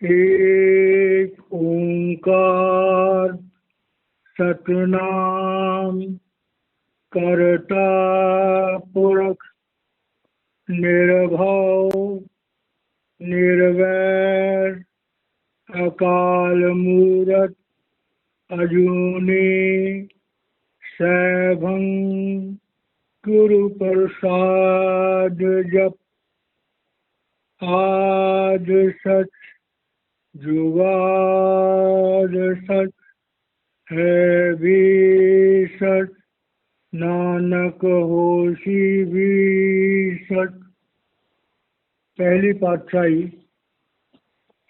एक ओंकार सतनाम करता पुरख निर्भव निर्वैर अकाल मूरत अजूनी सैभं गुरु प्रसाद जप आज सच जुगाद सच है भी सच नानक होशी भी सच। पहली पातशाही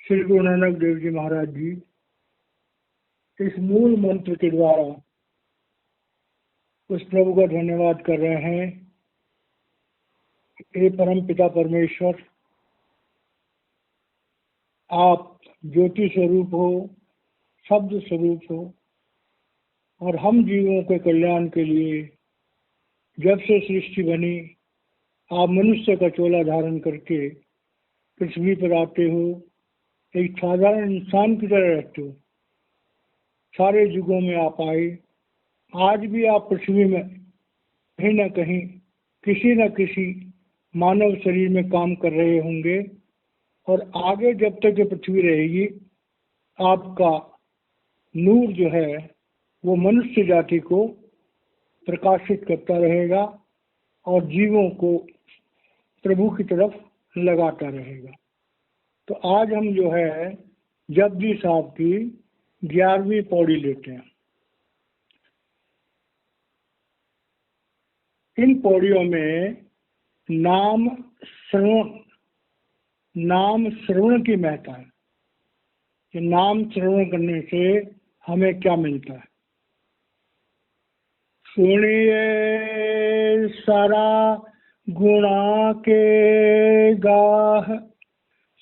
श्री गुरु नानक देव जी महाराज जी इस मूल मंत्र के द्वारा उस प्रभु का धन्यवाद कर रहे हैं। हे परम पिता परमेश्वर, आप ज्योति स्वरूप हो, शब्द स्वरूप हो और हम जीवों के कल्याण के लिए जब से सृष्टि बनी आप मनुष्य का चोला धारण करके पृथ्वी पर आते हो, एक साधारण इंसान की तरह रहते हो। सारे युगों में आप आए, आज भी आप पृथ्वी में कहीं न कहीं किसी न किसी मानव शरीर में काम कर रहे होंगे और आगे जब तक ये पृथ्वी रहेगी आपका नूर जो है वो मनुष्य जाति को प्रकाशित करता रहेगा और जीवों को प्रभु की तरफ लगाता रहेगा। तो आज हम जो है जपजी साहब की 11वीं पौड़ी लेते हैं। इन पौड़ियों में नाम श्रवण की महत्ता है कि नाम श्रवण करने से हमें क्या मिलता है। सुनिए सारा गुणा के गाह,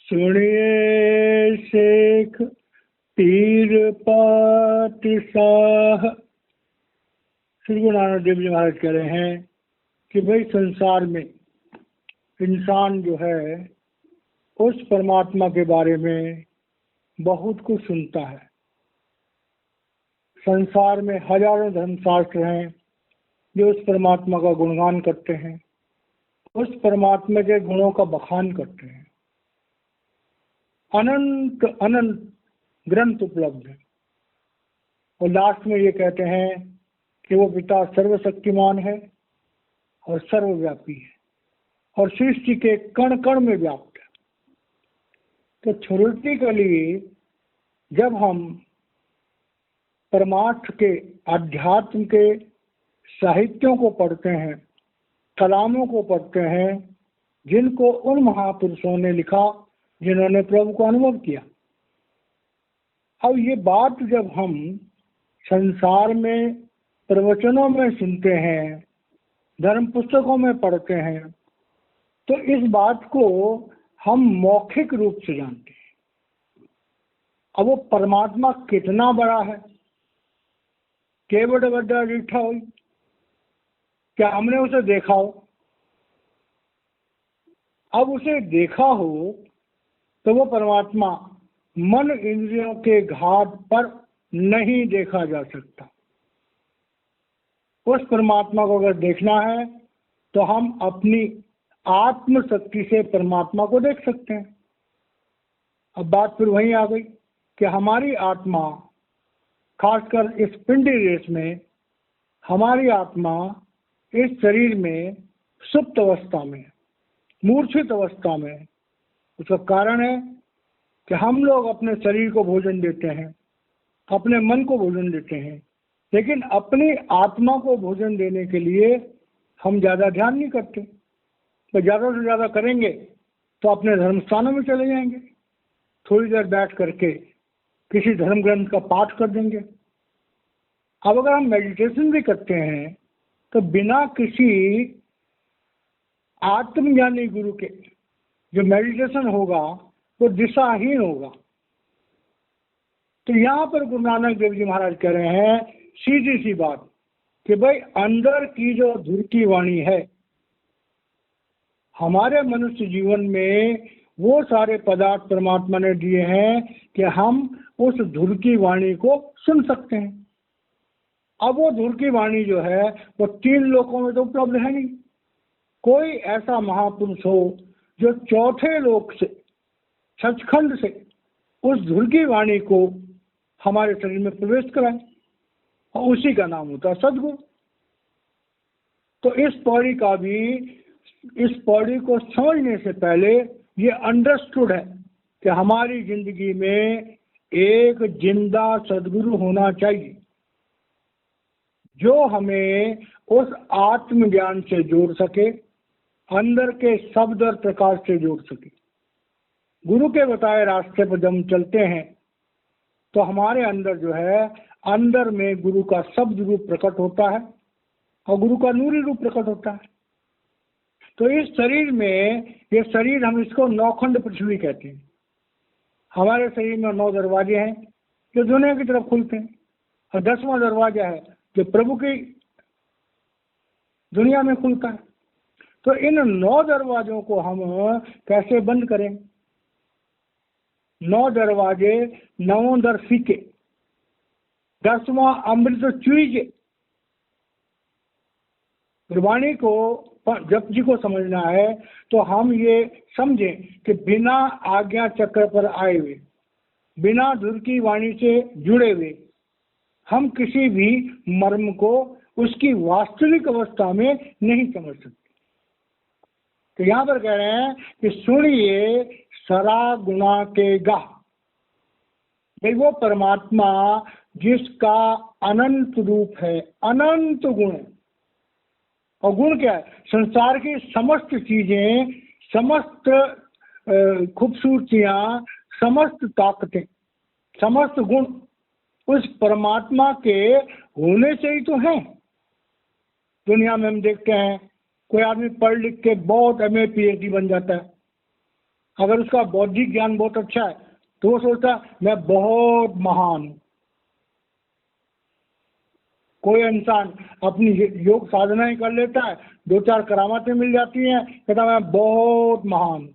सुनिए शेख पीर पातशाह। श्री गुरु नानक देव जी महाराज कह रहे हैं कि भाई संसार में इंसान जो है उस परमात्मा के बारे में बहुत कुछ सुनता है। संसार में हजारों धर्मशास्त्र हैं जो उस परमात्मा का गुणगान करते हैं, उस परमात्मा के गुणों का बखान करते हैं। अनंत अनंत ग्रंथ उपलब्ध है और लास्ट में ये कहते हैं कि वो पिता सर्वशक्तिमान है और सर्वव्यापी है और सृष्टि के कण कण में व्याप्त है। तो थ्योरेटिकली जब हम परमार्थ के अध्यात्म के साहित्यों को पढ़ते हैं, कलामों को पढ़ते हैं जिनको उन महापुरुषों ने लिखा जिन्होंने प्रभु को अनुभव किया। अब ये बात जब हम संसार में प्रवचनों में सुनते हैं, धर्म पुस्तकों में पढ़ते हैं, तो इस बात को हम मौखिक रूप से जानते हैं। अब वो परमात्मा कितना बड़ा है, केवट बड़ा रिठा हो, क्या हमने उसे देखा हो? अब उसे देखा हो तो वो परमात्मा मन इंद्रियों के घाट पर नहीं देखा जा सकता। उस परमात्मा को अगर देखना है तो हम अपनी आत्म शक्ति से परमात्मा को देख सकते हैं। अब बात फिर वहीं आ गई कि हमारी आत्मा, खासकर इस पिंडी रेस में, हमारी आत्मा इस शरीर में सुप्त अवस्था में, मूर्छित अवस्था में। उसका कारण है कि हम लोग अपने शरीर को भोजन देते हैं, अपने मन को भोजन देते हैं, लेकिन अपनी आत्मा को भोजन देने के लिए हम ज़्यादा ध्यान नहीं करते। तो ज़्यादा से ज़्यादा करेंगे तो अपने धर्म स्थानों में चले जाएंगे, थोड़ी देर बैठ करके किसी धर्म ग्रंथ का पाठ कर देंगे। अब अगर हम मेडिटेशन भी करते हैं तो बिना किसी आत्मज्ञानी गुरु के जो मेडिटेशन होगा वो दिशाहीन होगा। तो यहाँ पर गुरु नानक देव जी महाराज कह रहे हैं सीधी सी बात कि भाई अंदर की जो धुर की वाणी है हमारे मनुष्य जीवन में, वो सारे पदार्थ परमात्मा ने दिए हैं कि हम उस धुर की वाणी को सुन सकते हैं। अब वो धुर की वाणी जो है वो 3 लोकों में तो उपलब्ध है नहीं। कोई ऐसा महापुरुष हो जो चौथे लोक से, सचखंड से उस धुर की वाणी को हमारे शरीर में प्रवेश कराए, और उसी का नाम होता है सद्गुरु। तो इस पौड़ी का भी, इस पौड़ी को समझने से पहले ये अंडरस्टूड है कि हमारी जिंदगी में एक जिंदा सद्गुरु होना चाहिए जो हमें उस आत्मज्ञान से जोड़ सके, अंदर के शब्द और प्रकाश से जोड़ सके। गुरु के बताए रास्ते पर जब हम चलते हैं तो हमारे अंदर जो है, अंदर में गुरु का शब्द रूप प्रकट होता है और गुरु का नूरी रूप प्रकट होता है। तो इस शरीर में, ये शरीर हम इसको नौखंड पृथ्वी कहते हैं। हमारे शरीर में 9 दरवाजे हैं जो दुनिया की तरफ खुलते हैं, और 10वां दरवाजा है जो प्रभु की दुनिया में खुलता है। तो इन 9 दरवाजों को हम कैसे बंद करें? 9 दरवाजे, 9 दर फीके, 10वां अमृत चूइजे। गुरबाणी को जप जी को समझना है तो हम ये समझें कि बिना आज्ञा चक्र पर आए हुए, बिना धुर की वाणी से जुड़े हुए हम किसी भी मर्म को उसकी वास्तविक अवस्था में नहीं समझ सकते। तो यहाँ पर कह रहे हैं कि सुनिए सरा गुणा के गाह। भाई वो परमात्मा जिसका अनंत रूप है, अनंत गुण है। और गुण क्या है? संसार की समस्त चीजें, समस्त खूबसूरतियां, समस्त ताकतें, समस्त गुण उस परमात्मा के होने से ही तो हैं। दुनिया में हम देखते हैं कोई आदमी पढ़ लिख के बहुत MA PhD बन जाता है। अगर उसका बौद्धिक ज्ञान बहुत अच्छा है तो वो सोचता है मैं बहुत महान हूँ। कोई इंसान अपनी योग साधनाएं कर लेता है, 2-4 करामातें मिल जाती हैं, कहता मैं बहुत महान।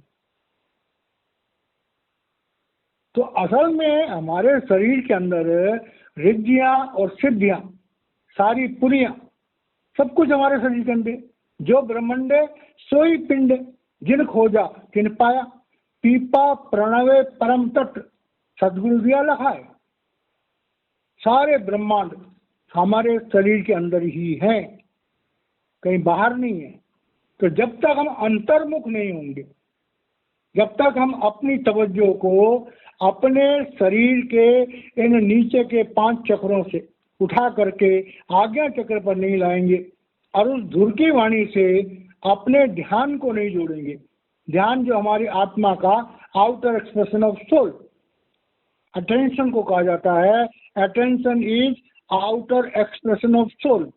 तो असल में हमारे शरीर के अंदर रिद्धियां और सिद्धियां, सारी पुरियां, सब कुछ हमारे शरीर के अंदर। जो ब्रह्मंडे सोई पिंड, जिन खोजा तिन पाया, पीपा प्रणवे परम तत्व, सदगुरु दिया लखा है। सारे ब्रह्मांड हमारे शरीर के अंदर ही है, कहीं बाहर नहीं है। तो जब तक हम अंतर्मुख नहीं होंगे, जब तक हम अपनी तवज्जो को अपने शरीर के इन नीचे के 5 चक्रों से उठा करके आज्ञा चक्र पर नहीं लाएंगे और उस धुर की वाणी से अपने ध्यान को नहीं जोड़ेंगे, ध्यान जो हमारी आत्मा का outer expression of soul, attention को कहा जाता है। Attention is outer expression of soul.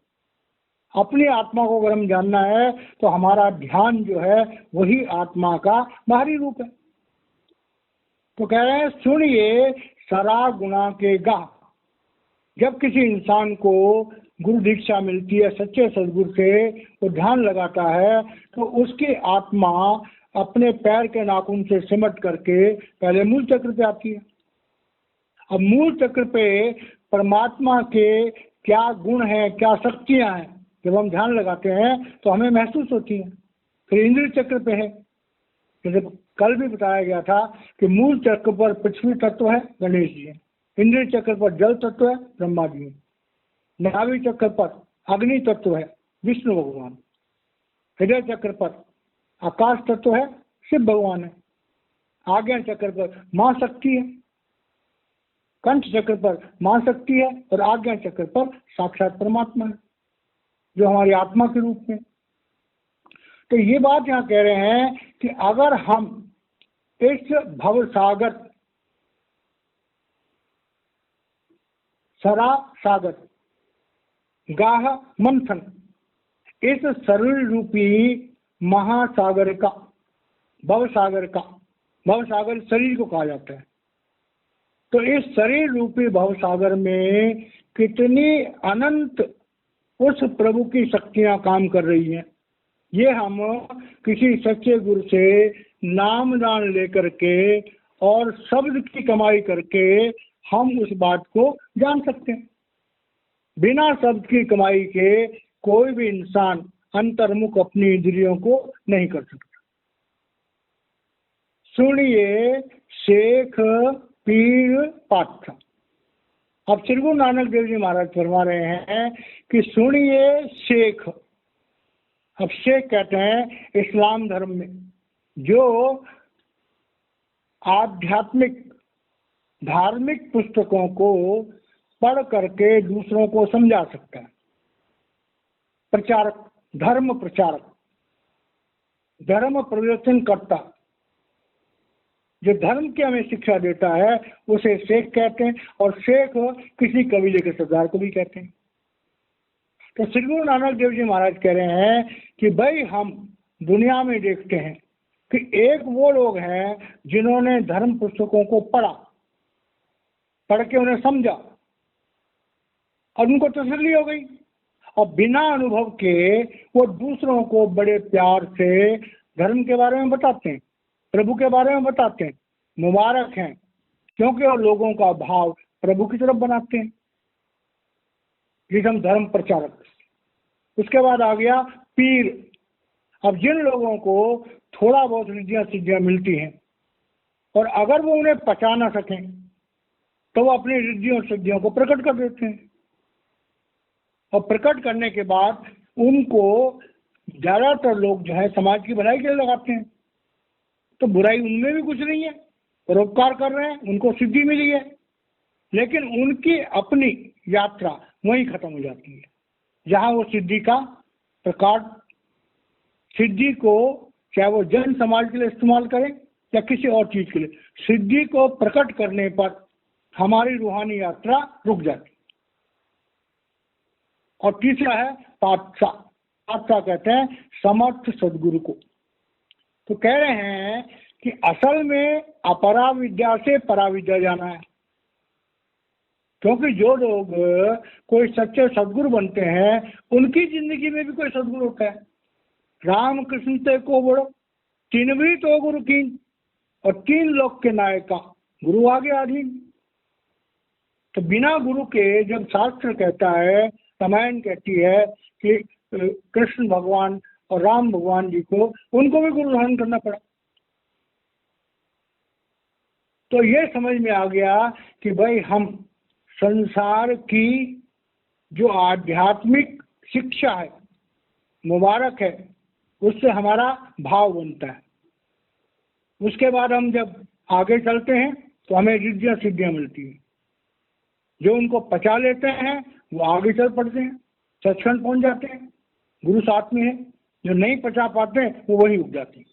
अपनी आत्मा को अगर हम जानना है तो हमारा ध्यान जो है वही आत्मा का बाहरी रूप है। तो कह रहे हैं सुनिए सरा गुणा के गाह। जब किसी इंसान को गुरु दीक्षा मिलती है सच्चे सदगुरु से, वो ध्यान लगाता है तो उसकी आत्मा अपने पैर के नाखून से सिमट करके पहले मूल चक्र पे आती है। अब मूल चक्र पे परमात्मा के क्या गुण हैं, क्या शक्तियां हैं, जब हम ध्यान लगाते हैं तो हमें महसूस होती है। फिर इंद्रिय चक्र पे है, जैसे कल भी बताया गया था कि मूल चक्र पर पृथ्वी तत्व है, गणेश जी है। इंद्रिय चक्र पर जल तत्व है, ब्रह्मा जी है। नाभि चक्र पर अग्नि तत्व है, विष्णु भगवान। हृदय चक्र पर आकाश तत्व है, शिव भगवान है। आज्ञा चक्र पर मां शक्ति है, कंठ चक्र पर मां शक्ति है, और आज्ञा चक्र पर साक्षात परमात्मा है जो हमारी आत्मा के रूप में। तो ये बात यहाँ कह रहे हैं कि अगर हम इस भव सागर, सरा सागर, गाह मंथन, इस शरीर रूपी महासागर का, भव सागर का, भव सागर शरीर को कहा जाता है। तो इस शरीर रूपी भव सागर में कितनी अनंत उस प्रभु की शक्तियां काम कर रही हैं, ये हम किसी सच्चे गुरु से नाम दान लेकर के और शब्द की कमाई करके हम उस बात को जान सकते हैं। बिना शब्द की कमाई के कोई भी इंसान अंतर्मुख अपनी इंद्रियों को नहीं कर सकता। सुनिए शेख पीर पाठ। अब श्री गुरु नानक देव जी महाराज फरमा रहे हैं कि सुनिए शेख। अब शेख कहते हैं इस्लाम धर्म में जो आध्यात्मिक धार्मिक पुस्तकों को पढ़ करके दूसरों को समझा सकता है। प्रचारक, धर्म प्रचारक, धर्म प्रवचन करता, जो धर्म की हमें शिक्षा देता है उसे शेख कहते हैं। और शेख किसी कबीले के सरदार को भी कहते हैं। तो श्री गुरु नानक देव जी महाराज कह रहे हैं कि भाई हम दुनिया में देखते हैं कि एक वो लोग हैं जिन्होंने धर्म पुस्तकों को पढ़ा, पढ़ के उन्हें समझा और उनको तसल्ली हो गई, और बिना अनुभव के वो दूसरों को बड़े प्यार से धर्म के बारे में बताते हैं, प्रभु के बारे में बताते हैं। मुबारक हैं, क्योंकि वो लोगों का भाव प्रभु की तरफ बनाते हैं। जिसे हम धर्म प्रचारक। उसके बाद आ गया पीर। अब जिन लोगों को थोड़ा बहुत रिद्धियां सिद्धियां मिलती हैं और अगर वो उन्हें पचा ना सकें तो वो अपनी रिद्धियों सिद्धियों को प्रकट कर देते हैं, और प्रकट करने के बाद उनको ज्यादातर लोग जो है समाज की भलाई के लिए लगाते हैं। तो बुराई उनमें भी कुछ नहीं है, परोपकार कर रहे हैं, उनको सिद्धि मिली है, लेकिन उनकी अपनी यात्रा वहीं खत्म हो जाती है जहां वो सिद्धि का प्रकार, सिद्धि को चाहे वो जन समाज के लिए इस्तेमाल करें या किसी और चीज के लिए, सिद्धि को प्रकट करने पर हमारी रूहानी यात्रा रुक जाती। और तीसरा है पातशाह। पातशाह कहते हैं समर्थ सदगुरु को। तो कह रहे हैं कि असल में अपरा विद्या से परा विद्या जाना है, क्योंकि जो लोग कोई सच्चे सदगुरु बनते हैं उनकी जिंदगी में भी कोई सदगुरु होता है। राम कृष्ण ते को बड़ो तीन भी तो गुरु कीन, और तीन लोक के नायका गुरु आगे अधीन। तो बिना गुरु के जब शास्त्र कहता है, रामायण कहती है कि कृष्ण भगवान और राम भगवान जी को उनको भी गुरु धारण करना पड़ा, तो ये समझ में आ गया कि भाई हम संसार की जो आध्यात्मिक शिक्षा है, मुबारक है, उससे हमारा भाव बनता है। उसके बाद हम जब आगे चलते हैं तो हमें रिद्धियां सिद्धियां मिलती हैं। जो उनको पचा लेते हैं वो आगे चल पड़ते हैं, सचखंड पहुंच जाते हैं, गुरु साथ में है। जो नहीं पचा पाते हैं वो वही उग जाते हैं।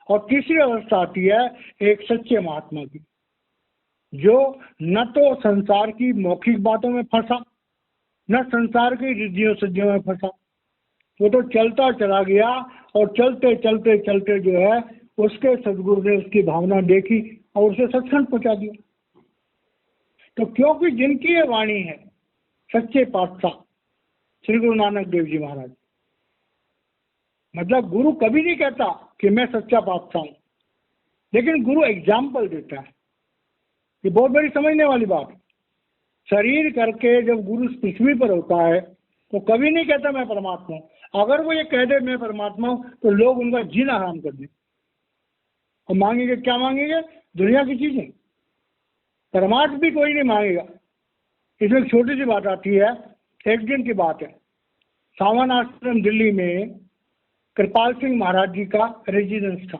और तीसरी अवस्था आती है एक सच्चे महात्मा की, जो न तो संसार की मौखिक बातों में फंसा, न संसार की रिद्धियों सिद्धियों में फंसा। वो तो चलता चला गया, और चलते चलते चलते जो है उसके सदगुरु ने उसकी भावना देखी और उसे सत्संग पहुंचा दिया। तो क्योंकि जिनकी ये वाणी है सच्चे पातशाह श्री गुरु नानक देव जी महाराज, मतलब गुरु कभी नहीं कहता कि मैं सच्चा पातशाह हूं, लेकिन गुरु एग्जाम्पल देता है। ये बहुत बड़ी समझने वाली बात है। शरीर करके जब गुरु पृथ्वी पर होता है तो कभी नहीं कहता मैं परमात्मा हूं। अगर वो ये कह दे मैं परमात्मा हूं तो लोग उनका जीना हराम कर दें। और मांगेंगे क्या? मांगेंगे दुनिया की चीजें, परमार्थ भी कोई नहीं मांगेगा। इसमें एक छोटी सी बात आती है। एक दिन की बात है, सावन आश्रम दिल्ली में कृपाल सिंह महाराज जी का रेजिडेंस था।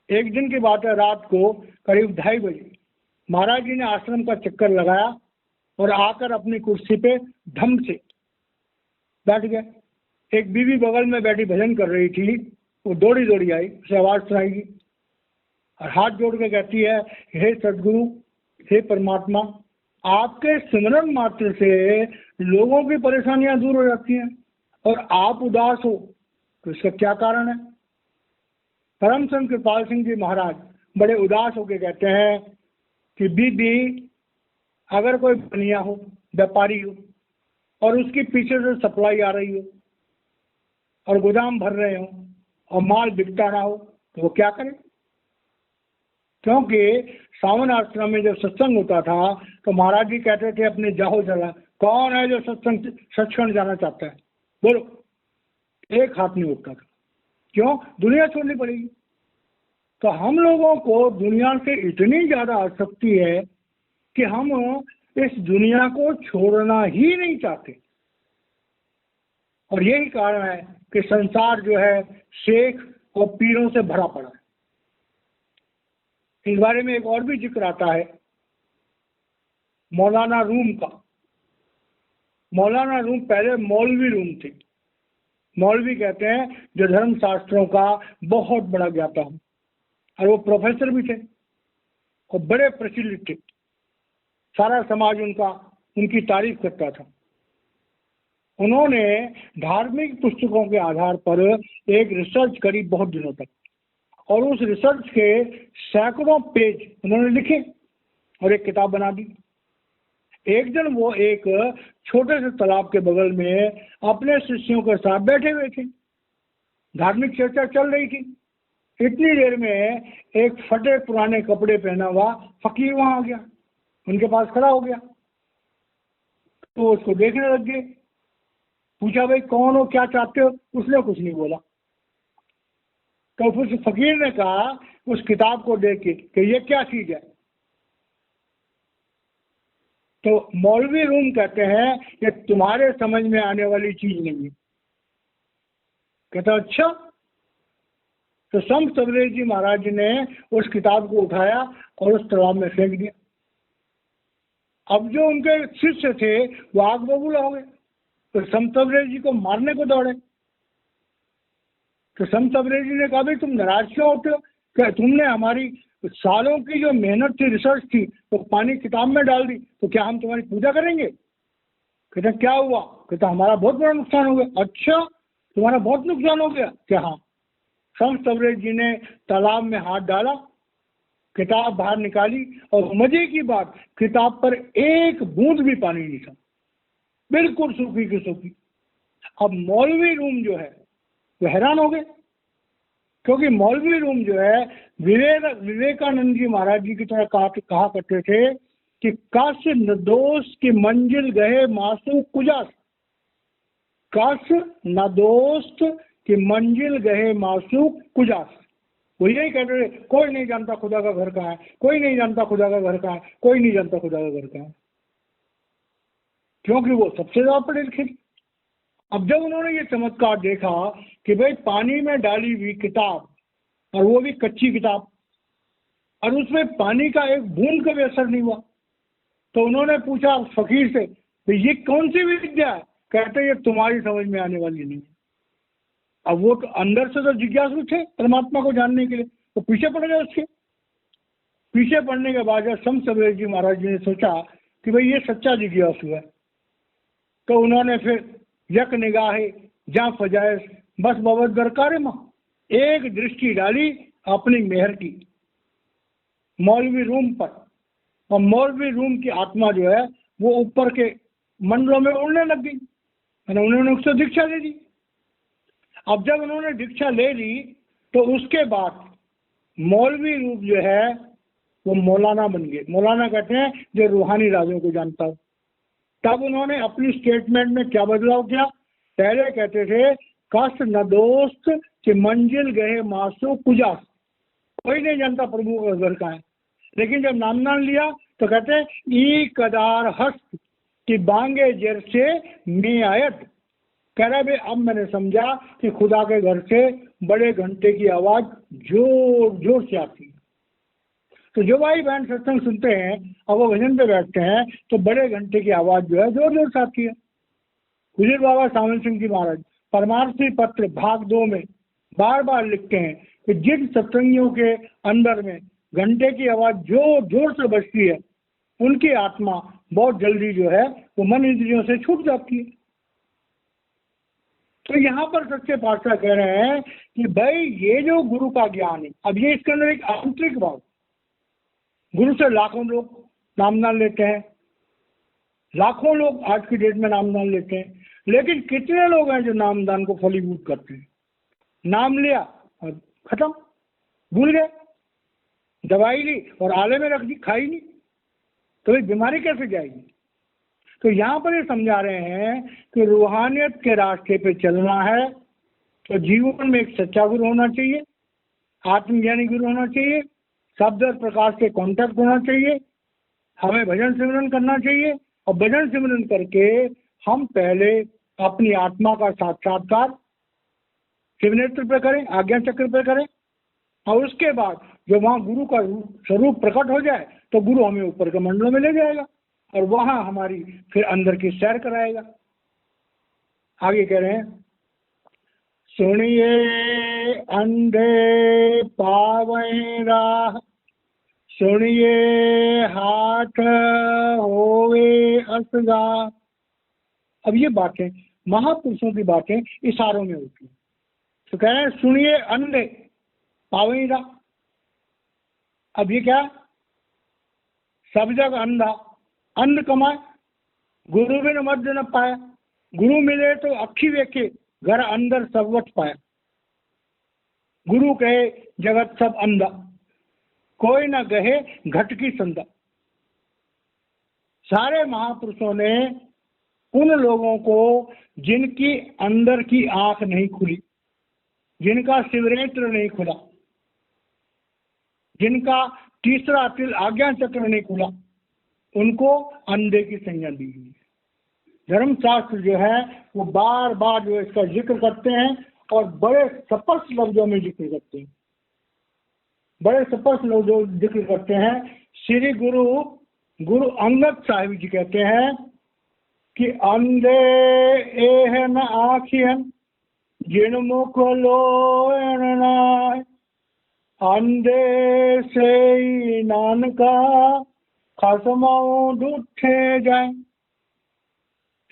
एक दिन की बात है, रात को करीब 2:30 बजे महाराज जी ने आश्रम का चक्कर लगाया और आकर अपनी कुर्सी पे धम से बैठ गए। एक बीवी बगल में बैठी भजन कर रही थी, वो दौड़ी दौड़ी आई, उसे आवाज सुनाई और हाथ जोड़ के कहती है, हे सदगुरु, हे परमात्मा, आपके सिमरन मात्र से लोगों की परेशानियां दूर हो जाती हैं और आप उदास हो, तो इसका क्या कारण है? परम संत कृपाल सिंह जी महाराज बड़े उदास होकर कहते हैं कि बीबी, अगर कोई बनिया हो, व्यापारी हो, और उसके पीछे से सप्लाई आ रही हो और गोदाम भर रहे हो और माल बिकता ना हो, तो वो क्या करे? क्योंकि सावन आश्रम में जब सत्संग होता था तो महाराज जी कहते थे अपने जाहो जरा, कौन है जो सत्संग जाना चाहता है, बोलो। एक हाथ नहीं उठता था। क्यों? दुनिया छोड़नी पड़ेगी। तो हम लोगों को दुनिया से इतनी ज्यादा आसक्ति है कि हम इस दुनिया को छोड़ना ही नहीं चाहते। और यही कारण है कि संसार जो है शेख और पीरों से भरा पड़ा है। इस बारे में एक और भी जिक्र आता है मौलाना रूम का। मौलाना रूम पहले मौलवी रूम थे। मौलवी कहते हैं जो धर्म शास्त्रों का बहुत बड़ा ज्ञाता है, और वो प्रोफेसर भी थे और बड़े प्रचलित थे। सारा समाज उनकी तारीफ करता था। उन्होंने धार्मिक पुस्तकों के आधार पर एक रिसर्च करी बहुत दिनों तक, और उस रिसर्च के सैकड़ों पेज उन्होंने लिखे और एक किताब बना दी। एक दिन वो एक छोटे से तालाब के बगल में अपने शिष्यों के साथ बैठे हुए थे। धार्मिक चर्चा चल रही थी। इतनी देर में एक फटे पुराने कपड़े पहना हुआ फकीर वहां आ गया, उनके पास खड़ा हो गया। तो उसको देखने लग गए। पूछा, भाई कौन हो, क्या चाहते हो? उसने कुछ नहीं बोला। तो उस फकीर ने कहा उस किताब को देख के कि ये क्या चीज है? तो मौलवी रूम कहते हैं ये तुम्हारे समझ में आने वाली चीज नहीं है। कहता अच्छा। तो संत सबरेज जी महाराज जी ने उस किताब को उठाया और उस तालाब में फेंक दिया। अब जो उनके शिष्य थे वो आग बबूला हो गए। तो संत सबरेज जी को मारने को दौड़े। तो संत सबरेज जी ने कहा, भाई तुम नाराज क्यों होते हो? क्या तुमने हमारी सालों की जो मेहनत थी, रिसर्च थी, तो पानी किताब में डाल दी, तो क्या हम तुम्हारी पूजा करेंगे? कहते क्या हुआ? कहता हमारा बहुत बड़ा नुकसान हो गया। अच्छा, तुम्हारा बहुत नुकसान हो गया? क्या? हाँ। संत सबरेज जी ने तालाब में हाथ डाला, किताब बाहर निकाली, और मजे की बात, किताब पर एक बूंद भी पानी नहीं था, बिल्कुल सूखी की सूखी। अब मौलवी रूम जो है वो हैरान हो गए, क्योंकि मौलवी रूम जो है विवेकानंद जी महाराज जी की तरह कहा करते थे कि कस निर्दोष की मंजिल गए मासू कुजास। कस निर्दोष की मंजिल गए मासू कुजास। वो यही कहते थे, कोई नहीं जानता खुदा का घर कहाँ है, कोई नहीं जानता खुदा का घर कहाँ है, कोई नहीं जानता खुदा का घर कहाँ है। क्योंकि वो सबसे ज्यादा पढ़े लिखे। अब जब उन्होंने ये चमत्कार देखा कि भाई पानी में डाली हुई किताब, और वो भी कच्ची किताब, और उसमें पानी का एक बूंद का भी असर नहीं हुआ, तो उन्होंने पूछा फकीर से, भाई ये कौन सी विद्या है? कहते ये तुम्हारी समझ में आने वाली नहीं। अब वो तो अंदर से तो जिज्ञासु थे परमात्मा को जानने के लिए, तो पीछे पड़ गए उसके। पीछे पड़ने के बाद जब संत सबरेज जी महाराज जी ने सोचा कि भाई ये सच्चा जिज्ञासु है, तो उन्होंने फिर यक निगाहे जा फजायस बस बबत दरकारे माँ, एक दृष्टि डाली अपनी मेहर की मौलवी रूम पर, और मौलवी रूम की आत्मा जो है वो ऊपर के मंडलों में उड़ने लग गई। उन्होंने उससे दीक्षा ले ली। अब जब उन्होंने दीक्षा ले ली तो उसके बाद मौलवी रूप जो है वो मौलाना बन गए। मौलाना कहते हैं जो रूहानी राजों को जानता हो। तब उन्होंने अपनी स्टेटमेंट में क्या बदलाव किया? पहले कहते थे कष्ट न दोस्त कि मंजिल गए मासू कुजास, कोई नहीं जानता प्रभु का घर कहाँ है। लेकिन जब नाम लिया तो कहते ई कदार हस्त कि बांगे जर से मैं आयत। कह रहा भाई अब मैंने समझा कि खुदा के घर से बड़े घंटे की आवाज जोर जोर से आती है। तो जो भाई बहन सत्संग सुनते हैं और वो भजन पे बैठते हैं तो बड़े घंटे की आवाज जो है जोर जोर से आती है। हुजूर बाबा सावन सिंह जी महाराज परमार्थी पत्र भाग 2 में बार बार लिखते हैं कि जिन सत्संगियों के अंदर में घंटे की आवाज जोर जोर से बजती है उनकी आत्मा बहुत जल्दी जो है वो मन इंद्रियों से छूट जाती है। तो यहाँ पर सच्चे पातशाह कह रहे हैं कि भाई ये जो गुरु का ज्ञान है, अब ये इसके अंदर एक आंतरिक भाव, गुरु से लाखों लोग नामदान लेते हैं, लाखों लोग आज की डेट में नामदान लेते हैं, लेकिन कितने लोग हैं जो नामदान को फलीभूत करते हैं? नाम लिया और खत्म। भूल गए, दवाई ली और आले में रख दी, खाई नहीं, तो ये बीमारी कैसे जाएगी। तो यहाँ पर ये समझा रहे हैं कि रूहानियत के रास्ते पे चलना है तो जीवन में एक सच्चा गुरु होना चाहिए, आत्मज्ञानी गुरु होना चाहिए, शब्द और प्रकाश के कांटेक्ट होना चाहिए, हमें भजन सिमरन करना चाहिए, और भजन सिमरन करके हम पहले अपनी आत्मा का साक्षात्कार शिवनेत्र पे करें, आज्ञा चक्र पे करें, और उसके बाद जब वहाँ गुरु का स्वरूप प्रकट हो जाए तो गुरु हमें ऊपर के मंडलों में ले जाएगा और वहाँ हमारी फिर अंदर की सैर कराएगा। आगे कह रहे हैं, सुनिए अंधे पावें राह, सुनिए हाथ होवे असगा। अब ये बातें महापुरुषों की बातें इशारों में होती है। तो कह रहे हैं सुनिए अंधे पावें राह। अब ये क्या, सब जगह अंधा, अंध कमाए गुरु बिन मध्य न पाया, गुरु मिले तो अखी देखे घर अंदर सबवट पाया। गुरु कहे जगत सब अंधा, कोई न कहे घट की संधा। सारे महापुरुषों ने उन लोगों को जिनकी अंदर की आंख नहीं खुली, जिनका शिवनेत्र नहीं खुला, जिनका तीसरा तिल आज्ञा चक्र नहीं खुला, उनको अंधे की संज्ञा दी गई। धर्मशास्त्र जो है वो बार बार जो इसका जिक्र करते हैं और बड़े स्पष्ट लफ्जों में जिक्र करते हैं, बड़े स्पष्ट लफ्जों जिक्र करते हैं। श्री गुरु अंगद साहिब जी कहते हैं कि अंधे एह न आखियन जिन मुख लोयन नाय, अंधे से नानका खसमाओ ढूठे जाए।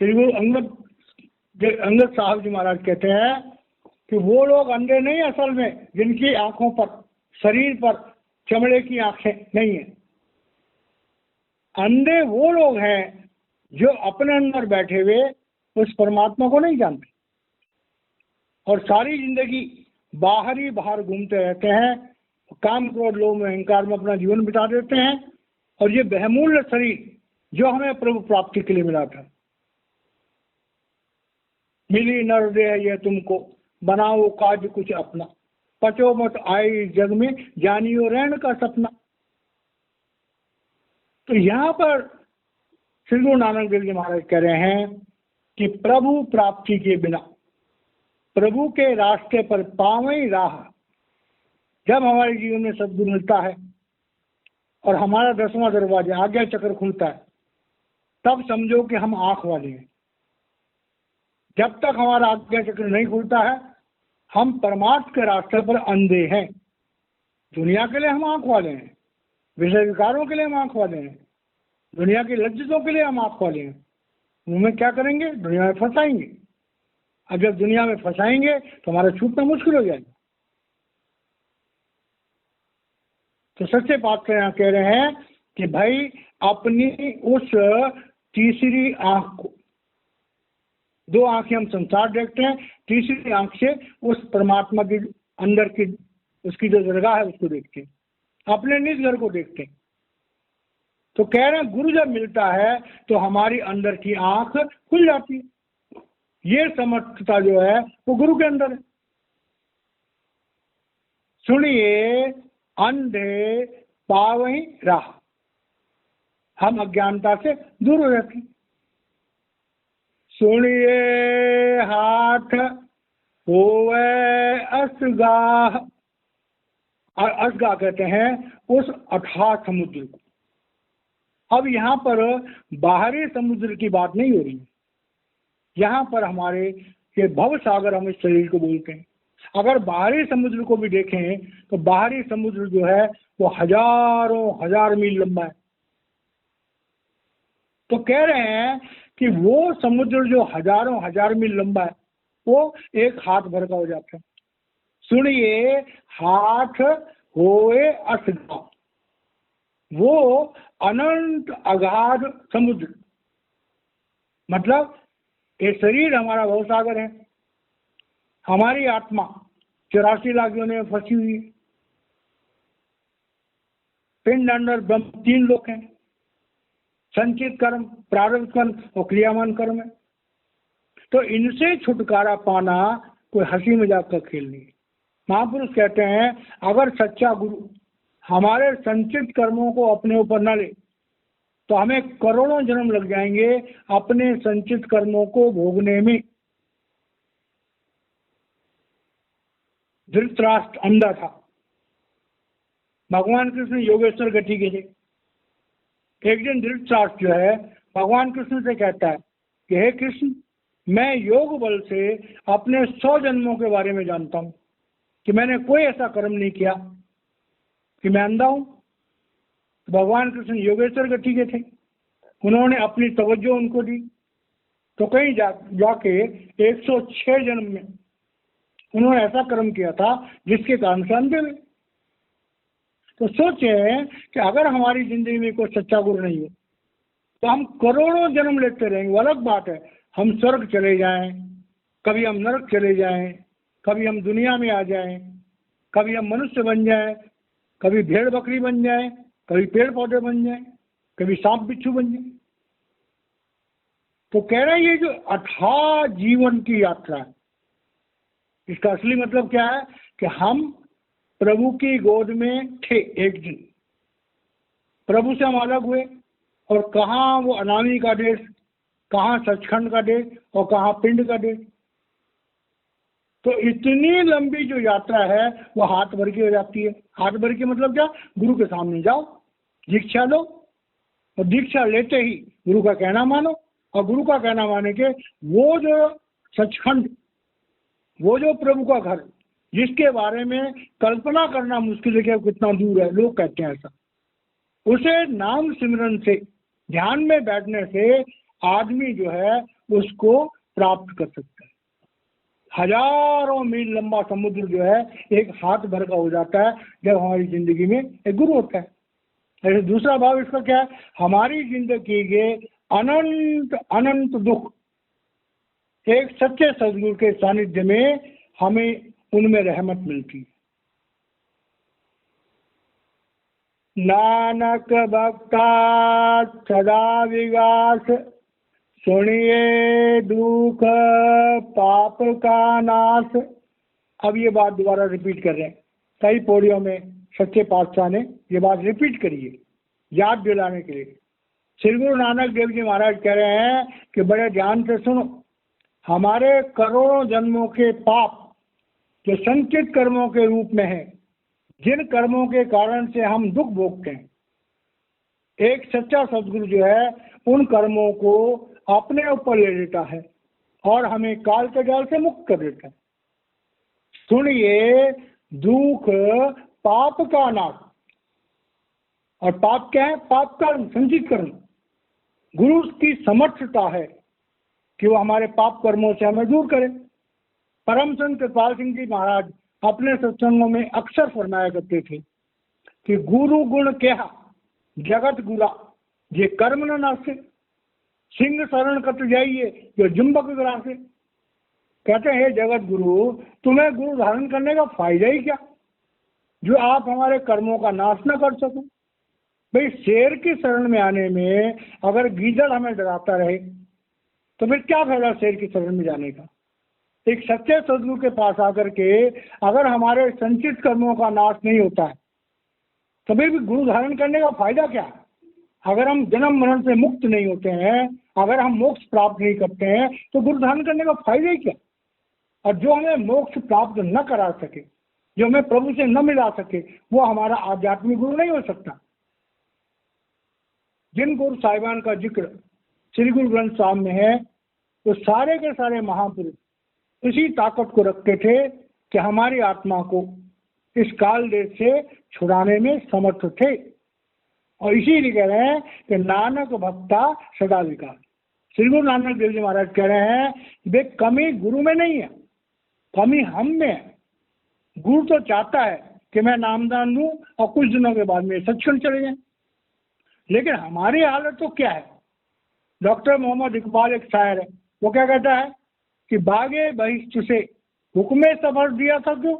श्री गुरु अंगद साहब जी महाराज कहते हैं कि वो लोग अंधे नहीं असल में जिनकी आंखों पर, शरीर पर चमड़े की आंखें नहीं है। अंधे वो लोग हैं जो अपने अंदर बैठे हुए उस परमात्मा को नहीं जानते और सारी जिंदगी बाहर घूमते रहते हैं, काम क्रोध लोभ में अहंकार में अपना जीवन बिता देते हैं। और ये बहुमूल्य शरीर जो हमें प्रभु प्राप्ति के लिए मिला था, मिली नर देह ये तुमको, बनाओ काज कुछ अपना, पचो मत आई जग में, जानियो रहन का सपना। तो यहाँ पर श्री गुरु नानक देव जी महाराज कह रहे हैं कि प्रभु प्राप्ति के बिना, प्रभु के रास्ते पर पावें राह। जब हमारे जीवन में सद्गुरु मिलता है और हमारा 10वां दरवाजा आज्ञा चक्र खुलता है, तब समझो कि हम आंख वाले हैं। जब तक हमारा आज्ञा चक्र नहीं खुलता है हम परमार्थ के रास्ते पर अंधे हैं। दुनिया के लिए हम आंख वाले हैं, विषय विकारों के लिए हम आंख वाले हैं, दुनिया की लज्जतों के लिए हम आंख वाले हैं। मुंह में क्या करेंगे, दुनिया में फंसाएंगे। अब जब दुनिया में फंसाएंगे तो हमारा छूटना मुश्किल हो जाएगा। तो सच्चे बात यहाँ कह रहे हैं कि भाई अपनी उस तीसरी आंख को, 2 आंखें हम संसार देखते हैं, तीसरी आंख से उस परमात्मा की अंदर की उसकी जो दरगाह है उसको देखते हैं, अपने निज घर को देखते हैं। तो कह रहे हैं गुरु जब मिलता है तो हमारी अंदर की आंख खुल जाती है। ये समर्थता जो है वो गुरु के अंदर है। सुनिए अंधे पावें राह, हम अज्ञानता से दूर हो जाते हैं। सुनिए हाथ होवे असगाह, असगाह कहते हैं उस अथाह समुद्र को। अब यहाँ पर बाहरी समुद्र की बात नहीं हो रही है, यहाँ पर हमारे ये भव सागर हम इस शरीर को बोलते हैं। अगर बाहरी समुद्र को भी देखें तो बाहरी समुद्र जो है वो हजारों हजार मील लंबा है। तो कह रहे हैं कि वो समुद्र जो हजारों हजार मील लंबा है वो एक हाथ भर का हो जाता है। सुनिए हाथ होए असगा, वो अनंत अगाध समुद्र, मतलब ये शरीर हमारा भवसागर है, हमारी आत्मा 84 लाख योनियों में फंसी हुई है। पिंड अंडर ब्रह्म 3 लोक हैं, संचित कर्म, प्रारब्ध कर्म और क्रियामान कर्म है। तो इनसे छुटकारा पाना कोई हंसी मजाक का खेल नहीं। महापुरुष कहते हैं अगर सच्चा गुरु हमारे संचित कर्मों को अपने ऊपर न ले तो हमें करोड़ों जन्म लग जाएंगे अपने संचित कर्मों को भोगने में। धृतराष्ट्र अंधा था, भगवान कृष्ण योगेश्वर गति के थे। एक दिन धृतराष्ट्र जो है भगवान कृष्ण से कहता है कि हे कृष्ण, मैं योग बल से अपने 100 जन्मों के बारे में जानता हूं कि मैंने कोई ऐसा कर्म नहीं किया कि मैं अंधा हूं। भगवान कृष्ण योगेश्वर गति के थे, उन्होंने अपनी तवज्जो उनको दी तो कहीं जाके 106 जन्म में उन्होंने ऐसा कर्म किया था जिसके कारण से अंधे हुए। तो सोचे कि अगर हमारी जिंदगी में कोई सच्चा गुरु नहीं हो तो हम करोड़ों जन्म लेते रहेंगे। वो अलग बात है हम स्वर्ग चले जाएं, कभी हम नरक चले जाएं, कभी हम दुनिया में आ जाएं, कभी हम मनुष्य बन जाएं, कभी भेड़ बकरी बन जाएं, कभी पेड़ पौधे बन जाएं, कभी सांप बिच्छू बन जाएं। तो कह रहे हैं ये जो अथाह जीवन की यात्रा है, इसका असली मतलब क्या है कि हम प्रभु की गोद में थे। एक दिन प्रभु से हम अलग हुए और कहाँ वो अनामी का देश, कहाँ सचखंड का देश और कहाँ पिंड का देश। तो इतनी लंबी जो यात्रा है वो हाथ भर की हो जाती है। हाथ भर की मतलब क्या? गुरु के सामने जाओ, दीक्षा लो और दीक्षा लेते ही गुरु का कहना मानो और गुरु का कहना माने के वो जो सचखंड, वो जो प्रभु का घर जिसके बारे में कल्पना करना मुश्किल है कि कितना दूर है, लोग कहते हैं ऐसा, उसे नाम सिमरन से ध्यान में बैठने से आदमी जो है उसको प्राप्त कर सकता है। हजारों मील लंबा समुद्र जो है एक हाथ भर का हो जाता है जब हमारी जिंदगी में एक गुरु होता है। ऐसे दूसरा भाव इसका क्या है? हमारी जिंदगी के अनंत अनंत दुख एक सच्चे सदगुरु के सानिध्य में हमें उनमें रहमत मिलती है। नानक भक्ता सदा विगास, सुनिए दुख पाप का नाश। अब ये बात दोबारा रिपीट कर रहे हैं, कई पौड़ियों में सच्चे पातशाह ने ये बात रिपीट करी है याद दिलाने के लिए। श्री गुरु नानक देव जी महाराज कह रहे हैं कि बड़े ध्यान से सुनो, हमारे करोड़ों जन्मों के पाप जो संचित कर्मों के रूप में है, जिन कर्मों के कारण से हम दुख भोगते हैं, एक सच्चा सदगुरु जो है उन कर्मों को अपने ऊपर ले लेता है और हमें काल के जाल से मुक्त कर देता है। सुनिए दुख पाप का नाश। और पाप क्या है? पाप कर्म, संचित कर्म। गुरु की समर्थता है कि वो हमारे पाप कर्मों से हमें दूर करे। परम संत कृपाल सिंह जी महाराज अपने सत्संगों में अक्सर फरमाया करते थे कि गुरु गुण कहा जगत गुरा, ये कर्म न नासे, सिंह शरण कट जाइए जो जुम्बक ग्रासे। कहते हैं जगत गुरु, तुम्हें गुरु धारण करने का फायदा ही क्या जो आप हमारे कर्मों का नाश न कर सको। भाई शेर की शरण में आने में अगर गीदड़ हमें डराता रहे तो फिर क्या फायदा शेर की शरण में जाने का। एक सच्चे सदगुरु के पास आकर के अगर हमारे संचित कर्मों का नाश नहीं होता है तो फिर भी गुरु धारण करने का फायदा क्या है। अगर हम जन्म मरण से मुक्त नहीं होते हैं, अगर हम मोक्ष प्राप्त नहीं करते हैं तो गुरु धारण करने का फायदा ही क्या। और जो हमें मोक्ष प्राप्त न करा सके, जो हमें प्रभु से न मिला सके, वो हमारा आध्यात्मिक गुरु नहीं हो सकता। जिन गुरु साहिबान का जिक्र श्री गुरु ग्रंथ साहब में है तो सारे के सारे महापुरुष इसी ताकत को रखते थे कि हमारी आत्मा को इस काल देश से छुड़ाने में समर्थ थे। और इसीलिए कह रहे हैं कि नानक भक्ता सदा विकास। श्री गुरु नानक देव जी महाराज कह रहे हैं वे कमी गुरु में नहीं है, कमी हम में है। गुरु तो चाहता है कि मैं नामदान दूं और कुछ दिनों के बाद में सचखंड चले जाएं, लेकिन हमारी हालत तो क्या है। डॉक्टर मोहम्मद इकबाल एक शायर है, वो क्या कहता है कि बागे बहिष्ठ से हुक्मे सफर दिया था क्यों,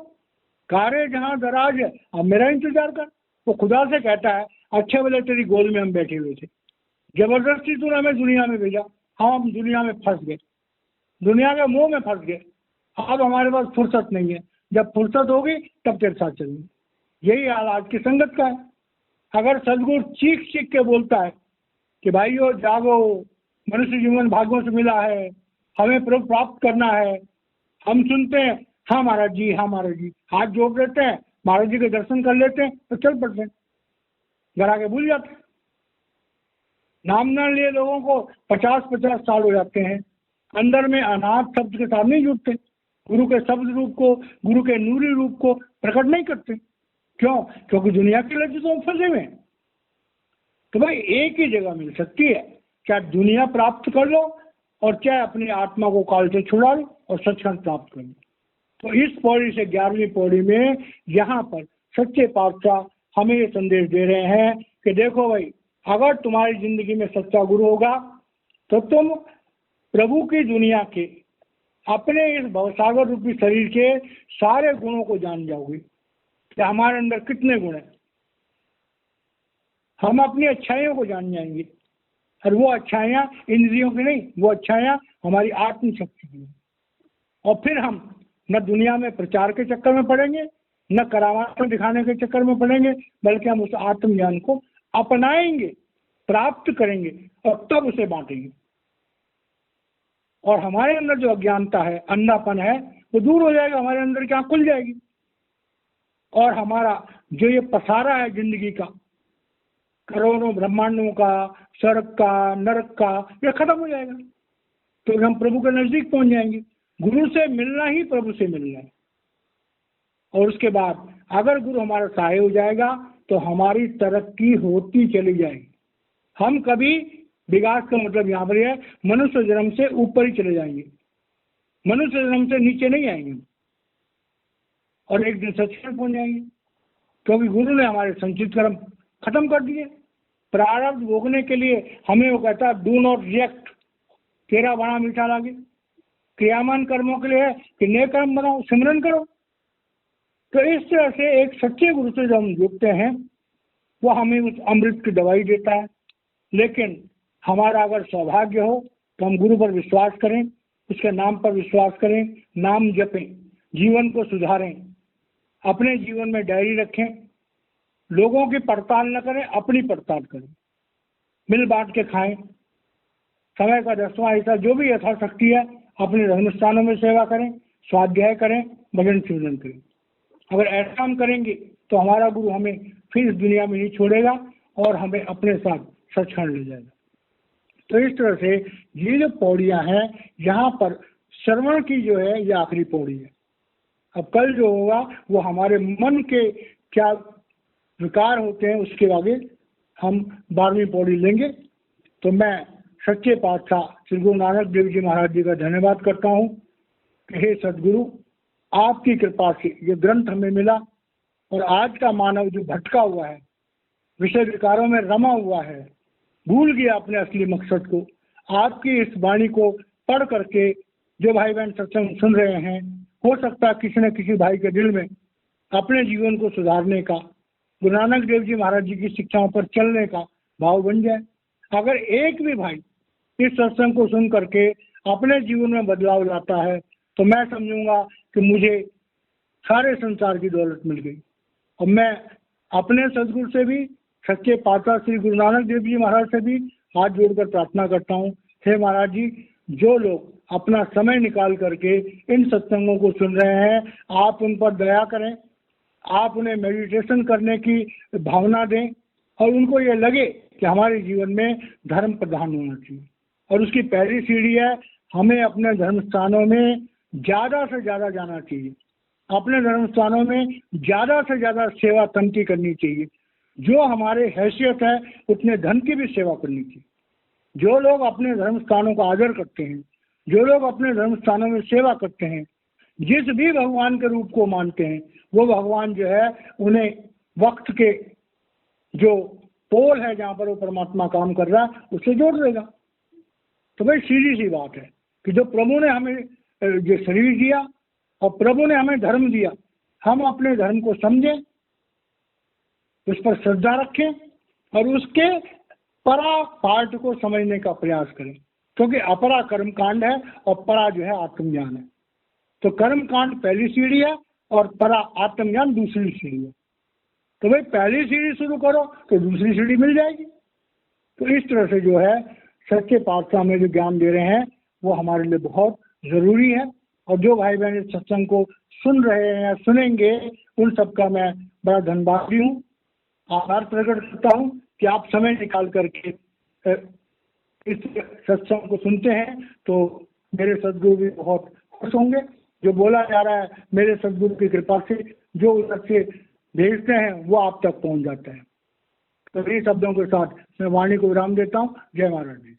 कारे जहां दराज है अब मेरा इंतजार कर। वो खुदा से कहता है अच्छे वाले तेरी गोद में हम बैठे हुए थे, जबरदस्ती तूने हमें दुनिया में भेजा, हम दुनिया में फंस गए, दुनिया के मुंह में फंस गए। अब हमारे पास फुर्सत नहीं है, जब फुर्सत होगी तब तेरे साथ चलेंगे। यही हाल आज की संगत का है। अगर सदगुरु चीख चीख के बोलता है कि भाइयों जागो, मनुष्य जीवन भाग्यों से मिला है, हमें प्रभु प्राप्त करना है, हम सुनते हैं हाँ महाराज जी, हाँ महाराज जी, हाथ जोड़ देते हैं, महाराज जी के दर्शन कर लेते हैं तो चल पड़ते हैं, घर आके भूल जाते हैं। नाम न लिए लोगों को 50-50 साल हो जाते हैं, अंदर में अनाथ शब्द के साथ नहीं जुड़ते, गुरु के शब्द रूप को, गुरु के नूरी रूप को प्रकट नहीं करते। क्यों? क्योंकि दुनिया की लज्जतों में फंसे हुए हैं। तो भाई एक ही जगह मिल सकती है, क्या दुनिया प्राप्त कर लो और चाहे अपनी आत्मा को काल से छुड़ा लो और सचखंड प्राप्त कर लो। तो इस पौड़ी से 11वीं पौड़ी में यहाँ पर सच्चे पातशाह हमें ये संदेश दे रहे हैं कि देखो भाई, अगर तुम्हारी जिंदगी में सच्चा गुरु होगा तो तुम प्रभु की दुनिया के अपने इस भवसागर रूपी शरीर के सारे गुणों को जान जाओगे कि हमारे अंदर कितने गुण हैं। हम अपनी अच्छाइयों को जान जाएंगे, और वो अच्छाइयाँ इंद्रियों की नहीं, वो अच्छाइयाँ हमारी आत्मशक्ति की। और फिर हम न दुनिया में प्रचार के चक्कर में पड़ेंगे, न करामात में दिखाने के चक्कर में पड़ेंगे, बल्कि हम उस आत्मज्ञान को अपनाएंगे, प्राप्त करेंगे और तब उसे बांटेंगे। और हमारे अंदर जो अज्ञानता है, अंधापन है, वो दूर हो जाएगा, हमारे अंदर की आँख खुल जाएगी, और हमारा जो ये पसारा है जिंदगी का, करोड़ों ब्रह्मांडों का, स्वर्ग का, नरक का, ये खत्म हो जाएगा। तो हम प्रभु के नजदीक पहुंच जाएंगे। गुरु से मिलना ही प्रभु से मिलना है। और उसके बाद अगर गुरु हमारा सहाय हो जाएगा तो हमारी तरक्की होती चली जाएगी। हम कभी विकास का मतलब यहाँ पर है मनुष्य जन्म से ऊपर ही चले जाएंगे, मनुष्य जन्म से नीचे नहीं आएंगे, और एक दिन सचखंड पहुंच जाएंगे, क्योंकि गुरु ने हमारे संचित कर्म खत्म कर दिए। प्रारब्ध भोगने के लिए हमें वो कहता है डू नॉट रिएक्ट, तेरा बड़ा मीठा लागे। क्रियामान कर्मों के लिए है कि नए कर्म बनाओ, सिमरन करो। तो इस तरह से एक सच्चे गुरु से जब हम जुड़ते हैं वो हमें उस अमृत की दवाई देता है। लेकिन हमारा अगर सौभाग्य हो तो हम गुरु पर विश्वास करें, उसके नाम पर विश्वास करें, नाम जपें, जीवन को सुधारें, अपने जीवन में डायरी रखें, लोगों की पड़ताल न करें, अपनी पड़ताल करें, मिल बांट के खाएं, समय का 10वां हिस्सा जो भी यथाशक्ति है अपने धर्म स्थानों में सेवा करें, स्वाध्याय करें, भजन कीर्तन करें। अगर ऐसा हम करेंगे तो हमारा गुरु हमें फिर इस दुनिया में नहीं छोड़ेगा और हमें अपने साथ सचखंड ले जाएगा। तो इस तरह से ये जो पौड़ियाँ हैं, यहाँ पर श्रवण की जो है ये आखिरी पौड़ी है। अब कल जो होगा वो हमारे मन के क्या विकार होते हैं उसके आगे हम 12वीं पौड़ी लेंगे। तो मैं सच्चे पातशाह श्री गुरु नानक देव जी महाराज जी का धन्यवाद करता हूँ कि हे सदगुरु, आपकी कृपा से ये ग्रंथ हमें मिला और आज का मानव जो भटका हुआ है, विषय विकारों में रमा हुआ है, भूल गया अपने असली मकसद को, आपकी इस वाणी को पढ़ करके जो भाई बहन सत्संग सुन रहे हैं, हो सकता है किसी न किसी भाई के दिल में अपने जीवन को सुधारने का, गुरु नानक देव जी महाराज जी की शिक्षाओं पर चलने का भाव बन जाए। अगर एक भी भाई इस सत्संग को सुन करके अपने जीवन में बदलाव लाता है तो मैं समझूंगा कि मुझे सारे संसार की दौलत मिल गई। और मैं अपने सदगुरु से भी, सच्चे पातशाह श्री गुरु नानक देव जी महाराज से भी हाथ जोड़कर प्रार्थना करता हूँ, हे महाराज जी, जो लोग अपना समय निकाल करके इन सत्संगों को सुन रहे हैं, आप उन पर दया करें, आप उन्हें मेडिटेशन करने की भावना दें और उनको ये लगे कि हमारे जीवन में धर्म प्रधान होना चाहिए। और उसकी पहली सीढ़ी है हमें अपने धर्म स्थानों में ज़्यादा से ज़्यादा जाना चाहिए, अपने धर्म स्थानों में ज़्यादा से ज़्यादा सेवा धन की करनी चाहिए। जो हमारे हैसियत है उतने धन की भी सेवा करनी चाहिए। जो लोग अपने धर्म स्थानों का आदर करते हैं, जो लोग अपने धर्म स्थानों में सेवा करते हैं, जिस भी भगवान के रूप को मानते हैं, वो भगवान जो है उन्हें वक्त के जो पोल है जहाँ पर वो परमात्मा काम कर रहा है उससे जोड़ देगा। तो भाई सीधी सी बात है कि जो प्रभु ने हमें जो शरीर दिया और प्रभु ने हमें धर्म दिया, हम अपने धर्म को समझें, उस पर श्रद्धा रखें और उसके परा पार्ट को समझने का प्रयास करें, क्योंकि अपरा कर्म कांड है और परा जो है आत्मज्ञान है। तो कर्म कांड पहली सीढ़ी है और परा आत्मज्ञान दूसरी सीढ़ी है। तो भाई पहली सीढ़ी शुरू करो तो दूसरी सीढ़ी मिल जाएगी। तो इस तरह से जो है सच्चे पातशाह हमें जो ज्ञान दे रहे हैं वो हमारे लिए बहुत जरूरी है। और जो भाई बहन इस सत्संग को सुन रहे हैं या सुनेंगे उन सबका मैं बड़ा धन्यवादी हूँ, आभार प्रकट करता हूँ कि आप समय निकाल करके इस सत्संग को सुनते हैं। तो मेरे सदगुरु भी बहुत खुश होंगे। जो बोला जा रहा है मेरे सदगुरु की कृपा से जो उधर से भेजते हैं वो आप तक पहुंच जाता है। तो इन शब्दों के साथ मैं वाणी को विराम देता हूँ। जय महाराज जी।